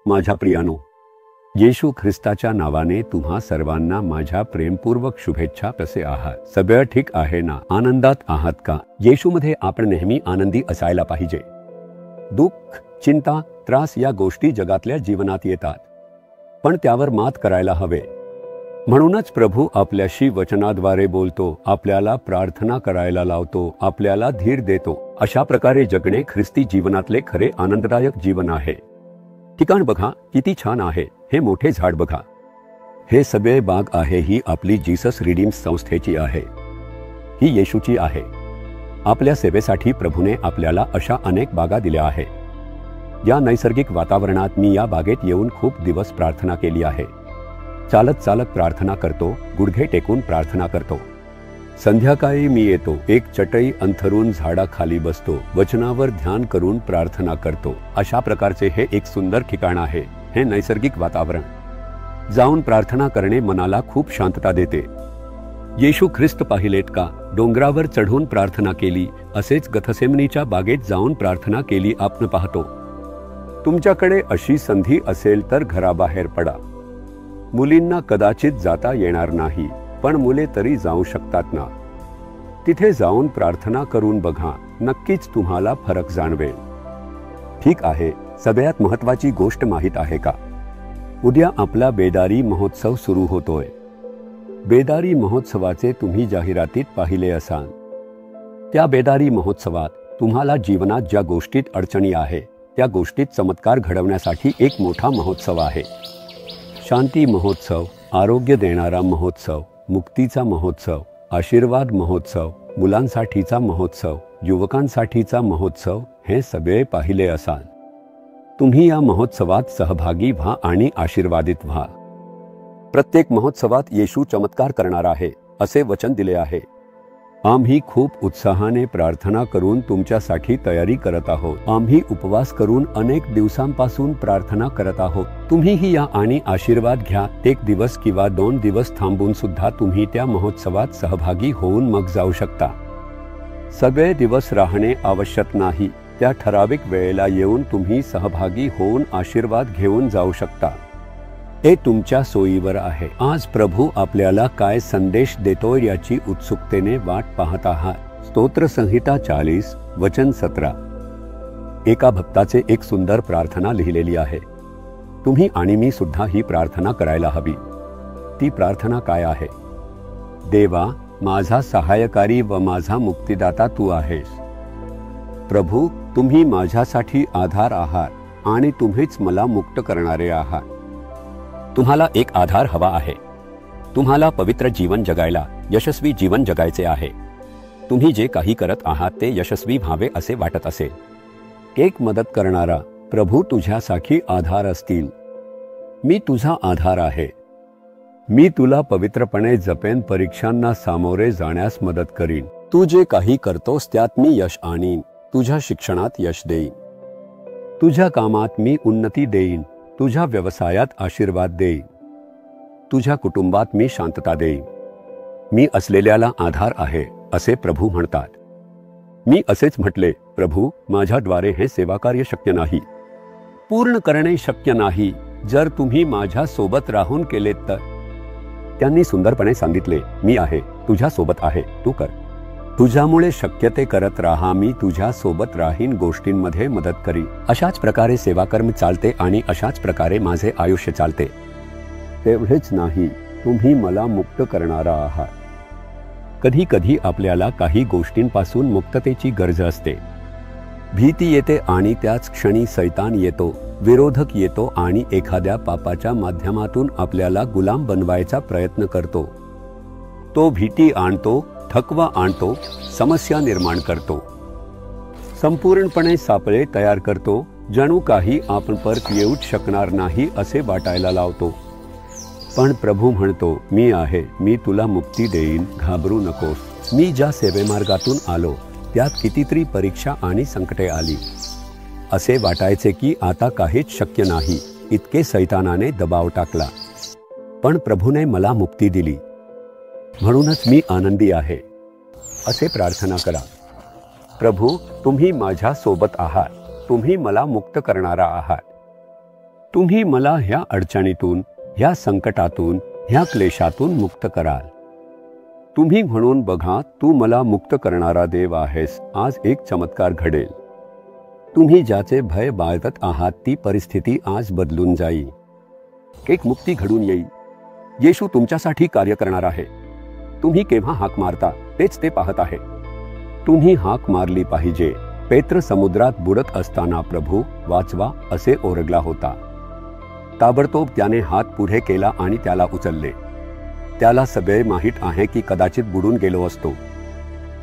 माझ्या प्रियानो, येशू ख्रिस्ताच्या नावाने तुम्हा सर्वांना माझ्या प्रेमपूर्वक शुभेच्छा. कसे आहात? सगळं ठीक आहे ना? आनंदात आहात का? येशूमध्ये आपण नेहमी आनंदी असायला पाहिजे. दुःख, चिंता, त्रास या गोष्टी जगातल्या जीवनात येतात, पण त्यावर मात करायला हवे. म्हणूनच प्रभू आपल्याशी वचनाद्वारे बोलतो, आपल्याला प्रार्थना करायला लावतो, आपल्याला धीर देतो. अशा प्रकारे जगणे ख्रिस्ती जीवनातले खरे आनंददायक जीवन आहे. ठिकाण बघा किती छान आहे. हे मोठे झाड बघा. हे सगळे बाग आहे. ही आपली जीसस रिडीम्स संस्थेची आहे. ही येशूची आहे. आपल्या सेवेसाठी प्रभूने आपल्याला अशा अनेक बागा दिल्या आहे. या नैसर्गिक वातावरणात मी या बागेत येऊन खूप दिवस प्रार्थना केली आहे. चालत चालत प्रार्थना करतो, गुडघे टेकून प्रार्थना करतो. संध्याकाळी मी येतो, एक चटई अंथरून झाडाखाली बसतो, वचनावर ध्यान करून प्रार्थना करतो. अशा प्रकारचे हे एक सुंदर ठिकाण आहे. हे नैसर्गिक वातावरण. जाऊन प्रार्थना करणे मनाला खूप शांतता देते. येशू ख्रिस्त पाहिलेत का? डोंगरावर चढून प्रार्थना केली, असेच गथसेमनीच्या बागेत जाऊन प्रार्थना केली आपण पाहतो. तुमच्याकडे अशी संधी असेल तर घराबाहेर पडा. मुलींना कदाचित जाता येणार नाही, पण मुले तरी जाऊ शकतात ना. तिथे जाऊन प्रार्थना करून बघा, नक्कीच तुम्हाला फरक जाणवेल. ठीक आहे, सगळ्यात महत्त्वाची गोष्ट माहीत आहे का? उद्या आपला बेदारी महोत्सव सुरू होतोय. बेदारी महोत्सवाचे तुम्ही जाहिरातीत पाहिले असाल. त्या बेदारी महोत्सवात तुम्हाला जीवनात ज्या गोष्टीत अडचणी आहे त्या गोष्टीत चमत्कार घडवण्यासाठी एक मोठा महोत्सव आहे. शांती महोत्सव, आरोग्य देणारा महोत्सव, मुक्तीचा महोत्सव, आशीर्वाद महोत्सव, मुलांसाठीचा महोत्सव, युवकांसाठीचा महोत्सव, हे सगळे पाहिले असाल. तुम्ही या महोत्सवात सहभागी व्हा आणि आशीर्वादित व्हा. प्रत्येक महोत्सवात येशू चमत्कार करणार आहे असे वचन दिले आहे. आम्ही खूप उत्साहाने प्रार्थना करून तुमच्यासाठी तयारी करत आहोत. आम्ही उपवास करून अनेक दिवसांपासून प्रार्थना करत आहोत. तुम्हीही या आणि आशीर्वाद घ्या. एक दिवस किंवा 2 दिवस थांबून सुद्धा तुम्ही त्या महोत्सवात सहभागी होऊन मग जाऊ शकता. सगळे दिवस राहणे आवश्यक नाही. त्या ठराविक वेळेला येऊन तुम्ही सहभागी होऊन आशीर्वाद घेऊन जाऊ शकता. हे तुमच्या सोयीवर आहे. आज प्रभू आपल्याला काय संदेश देतो याची उत्सुकतेने वाट पाहत आहात. स्तोत्र संहिता 40 वचन 17. एका भक्ताचे एक सुंदर प्रार्थना लिहिलेली आहे. तुम्ही आणि मी सुद्धा ही प्रार्थना करायला हवी. ती प्रार्थना काय आहे? देवा, माझा सहाय्यकारी व माझा मुक्तिदाता तू आहेस. प्रभू, तुम्ही माझ्यासाठी आधार आहात आणि तुम्हीच मला मुक्त करणारे आहात. तुम्हाला एक आधार हवा आहे. तुम्हाला पवित्र जीवन जगायला, यशस्वी जीवन जगायचे आहे. तुम्ही जे काही करत आहात ते यशस्वी व्हावे असे वाटत असेल. एक मदत करणारा प्रभू तुझ्यासाठी आधार असतील. मी तुझा आधार आहे. मी तुला पवित्रपणे जपेन, परीक्षांना सामोरे जाण्यास मदत करीन. तू जे काही करतोस त्यात मी यश आणीन. तुझ्या शिक्षणात यश देईन. तुझ्या कामात मी उन्नती देईन. तुझ्या व्यवसायात आशीर्वाद देईन. तुझ्या कुटुंबात मी शांतता देईन. मी असलेल्याला आधार आहे असे प्रभू म्हणतात. मी असेच म्हटले, प्रभू, माझ्याद्वारे हे सेवाकार्य शक्य नाही. पूर्ण करणे शक्य नाही जर तुम्ही माझ्या सोबत राहून केलेत तर. त्यांनी सुंदरपणे सांगितले, मी आहे, तुझ्या सोबत आहे, तू कर. तुझ्यामुळे शक्य ते करत राहा. मी तुझ्या सोबत राहीन, गोष्टींमध्ये मदत करीन. अशाच प्रकारे सेवाकर्म चालते आणि अशाच प्रकारे माझे आयुष्य चालते. तेवढेच नाही, तुम्ही मला मुक्त करणारा आहात. कधी कधी आपल्याला काही गोष्टींपासून मुक्ततेची गरज असते. भीती येते आणि त्याच क्षणी सैतान येतो, विरोधक येतो आणि एखाद्या पापाच्या माध्यमातून आपल्याला गुलाम बनवायचा प्रयत्न करतो. तो भीती आणतो, थकवा आणतो, समस्या निर्माण करतो, संपूर्णपणे सापळे तयार करतो. जणू काही आपण परत येऊच शकणार नाही असे वाटायला लावतो. पण प्रभू म्हणतो, मी आहे, मी तुला मुक्ती देईन, घाबरू नकोस. मी ज्या सेवेमार्गातून आलो त्यात कितीतरी परीक्षा आणि संकटे आली. असे वाटायचे की आता काहीच शक्य नाही, इतके सैतानाने दबाव टाकला. पण प्रभूने मला मुक्ती दिली. म्हणूनच मी आनंदी आहे असे प्रार्थना करा. प्रभू, तुम्ही माझ्या सोबत आहात. तुम्ही मला मुक्त करणारा आहात. तुम्ही मला ह्या अडचणीतून, ह्या संकटातून, ह्या क्लेशातून मुक्त कराल. तुम्ही म्हणून बघा, तू मला मुक्त करणारा देव आहेस. आज एक चमत्कार घडेल. तुम्ही ज्याचे भय बाळगत आहात ती परिस्थिती आज बदलून जाईल. एक मुक्ती घडून येईल. येशू तुमच्यासाठी कार्य करणार आहे. तुम्ही केव्हा हाक मारता तेच ते पाहत आहे. तुम्ही हाक मारली पाहिजे. पेत्र समुद्रात बुडत असताना प्रभू वाचवा असे ओरडला होता. ताबडतोब त्याने हात पुढे केला आणि त्याला उचलले. त्याला सगळे माहीत आहे की कदाचित बुडून गेलो असतो.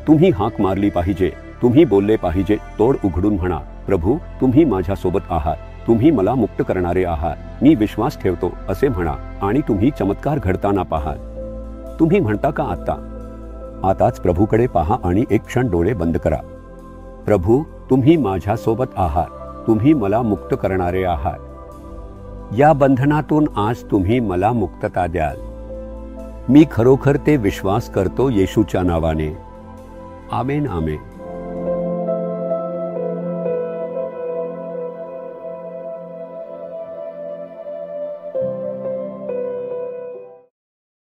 तुम्ही हाक मारली पाहिजे. तुम्ही बोलले पाहिजे. तोड उघडून म्हणा, प्रभू, तुम्ही माझ्या सोबत आहात. तुम्ही मला मुक्त करणारे आहात. मी विश्वास ठेवतो असे म्हणा आणि तुम्ही चमत्कार घडताना पाहाल. तुम्ही म्हणता का आताच प्रभूकडे पहा आणि एक क्षण डोळे बंद करा. प्रभू, तुम्ही माझ्या सोबत आहात. तुम्ही मला मुक्त करणारे आहात. या बंधनातून आज तुम्ही मला मुक्तता द्याल. मी खरोखर ते विश्वास करतो येशूच्या नावाने. आमेन, आमेन.